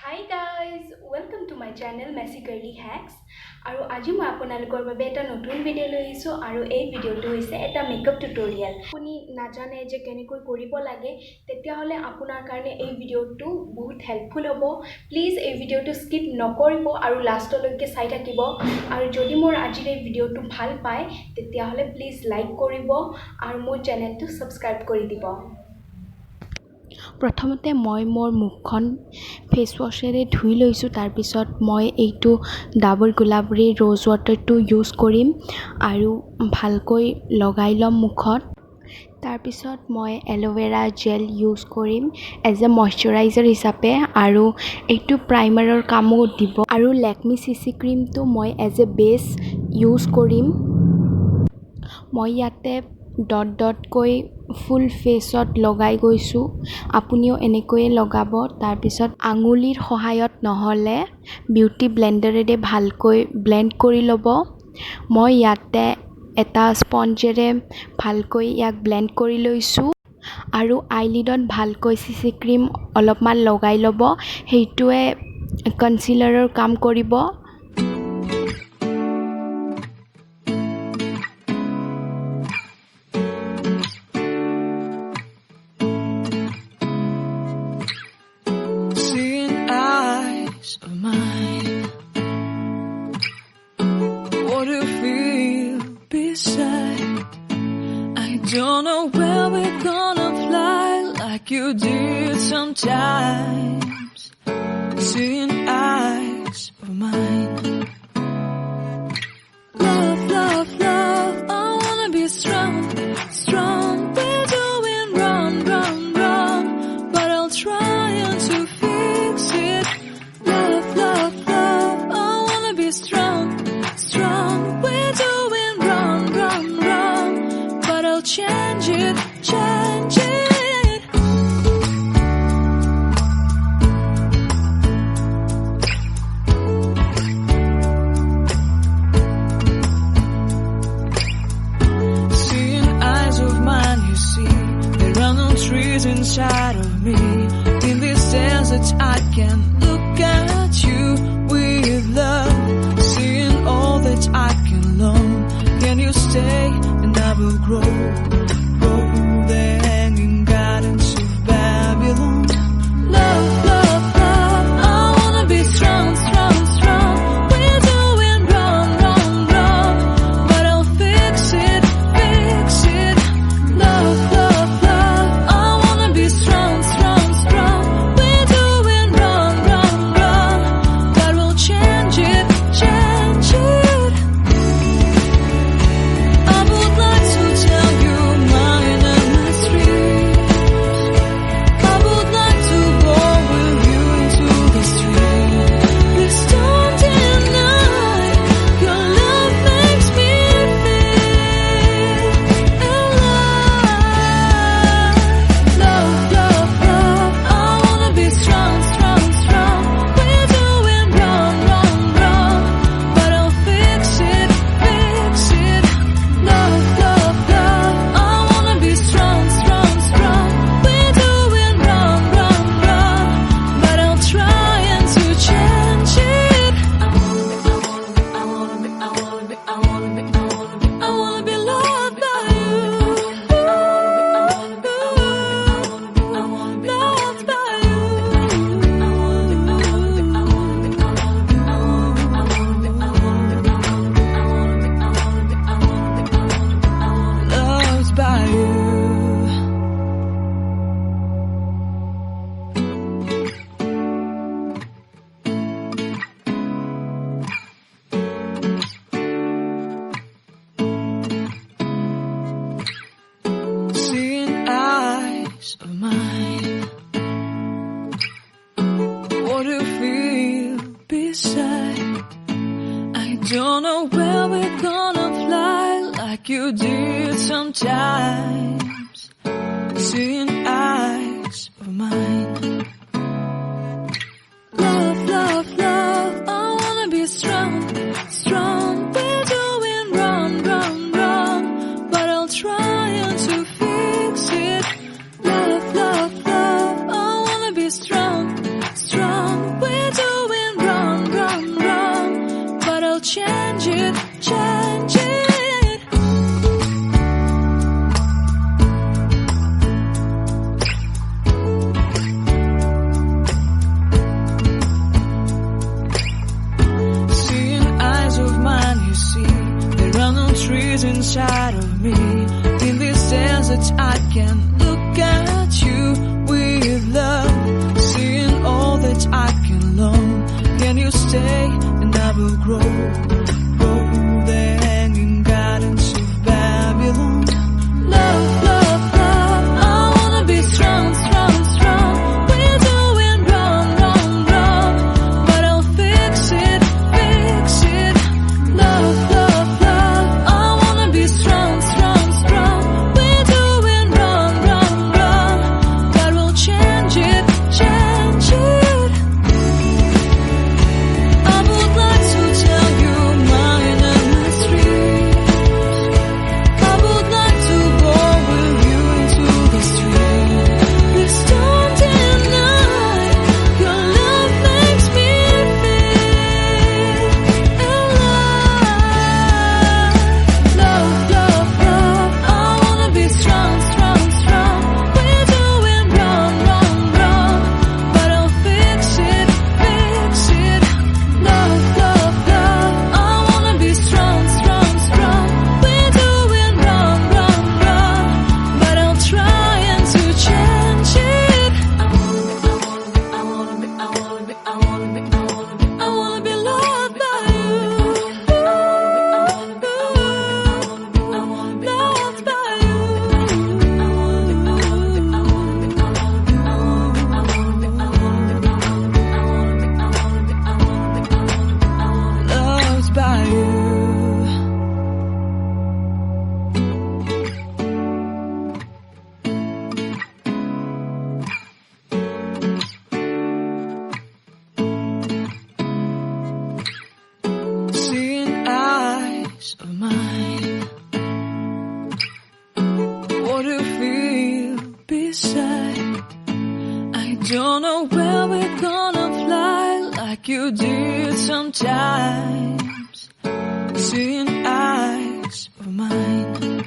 Hi guys, welcome to my channel Messy Curly Hacks. আৰু আজি মই আপোনালোকৰ বাবে এটা নতুন ভিডিও লৈ আহিছো আৰু এই ভিডিওটো হৈছে এটা মেকআপ টিউটোৰিয়েল। আপুনি নাজানে যে কেনেকৈ কৰিব লাগে তেতিয়া হলে আপোনাৰ কাৰণে এই ভিডিওটো বহুত হেল্পফুল হ'ব। প্লিজ এই ভিডিওটো স্কিপ নকৰিব আৰু লাষ্টলৈকে চাই থাকিব আৰু যদি মোৰ আজিৰ এই ভিডিওটো ভাল পায় তেতিয়া হলে প্লিজ লাইক কৰিব আৰু মোৰ চেনেলটো সাবস্ক্ৰাইব কৰি দিব। প্ৰথমতে মই মোৰ মুখখন ফেস ওয়াশেৰে ধুই লৈছো তাৰ পিছত মই এইটো ডাবল গুলাবৰী ৰ'জ ওয়াটাৰটো ইউজ কৰিম আৰু ভালকৈ লগাই লম মুখত। তাৰ পিছত মই aloe vera gel use Karim as a moisturiser হিচাপে আৰু এইটো প্ৰাইমাৰৰ কামো দিব আৰু লেকমি চিচি ক্ৰীমটো মই এজ এ বেস ইউজ কৰিম। মই ইয়াতে ডট ডট কৈ ফুল ফেসত লগাই গৈছো, আপুনিও এনেকৈয়ে লগাব। তাৰ পিছত আঙুলিৰ সহায়ত নহলে বিউটি ব্লেন্ডাৰেৰে ভালকৈ ব্লেন্ড কৰি ল'ব। মই ইয়াতে এটা স্পঞ্জেৰে ভালকৈ ইয়াক ব্লেন্ড কৰি লৈছো আৰু আইলিডত ভালকৈ চিচি ক্ৰীম অলপমান লগাই ল'ব, সেইটোৱে কনসিলাৰৰ কাম কৰিব। Don't know where we're gonna fly like you did sometimes. Seeing eyes of mine. Love, love, love, I wanna be strong, strong. We're doing wrong, wrong, wrong, but I'll try to fix it. Love, love, love, I wanna be strong, strong. We're doing wrong, wrong, wrong, but I'll change it, change it. Seeing eyes of mine, you see, there are no trees inside of me. In this desert I can look at you with love. Seeing all that I can learn. Can you stay and I will grow? The hanging gardens of Babylon. Love, love, love, I wanna be strong, strong, strong. We're doing wrong, wrong, wrong, but I'll fix it, fix it. Love, love, love, I wanna be strong, strong, strong. We're doing wrong, wrong, wrong, but we'll change it, change it. I would like to tell you mine and my dreams. I would like to go with you into the street. Please don't deny your love makes me feel alive. Love, love, love, I wanna be strong, strong, strong. We're doing wrong, wrong, wrong, but I'll fix it, fix it. Love, love, love, I wanna be strong, strong, strong. We're doing wrong, wrong, wrong, but I'll try to change it. I wanna be loved by you. Loved by you. Loved by you. Seeing eyes of mine. What do you feel beside? I don't know where we're gonna fly like you did sometimes. Seeing eyes of mine. Love, love, love, I wanna be strong, strong. We're doing wrong, wrong, wrong, but I'll try to fix it. Love, love, love, I wanna be strong, strong. We're inside of me. In this dance that I can look at you with love, seeing all that I can learn. Can you stay and I will grow the hanging gardens of Babylon. Love, love, love, I wanna be strong, strong, strong. We're doing wrong, wrong, wrong, but I'll fix it, fix it. Love, love, love, I wanna be strong, strong, strong. We're doing wrong, wrong, wrong, but we'll change it, change it. I would like to tell you my mysteries. I would like to go with you into the street. Please don't deny your love makes me feel alive. Love, love, love, I wanna be strong, strong, strong. We're doing wrong, wrong, wrong, but I'll fix it, fix it. Love, love, love, I wanna be strong, strong, strong. We're doing wrong, wrong, wrong, but I'll try and to change it. I wanna be loved by you. Loved by you. Loved by you. Seeing eyes of mine, what do you feel beside? I don't know where we're gonna fly like you did sometimes. Seeing eyes of mine,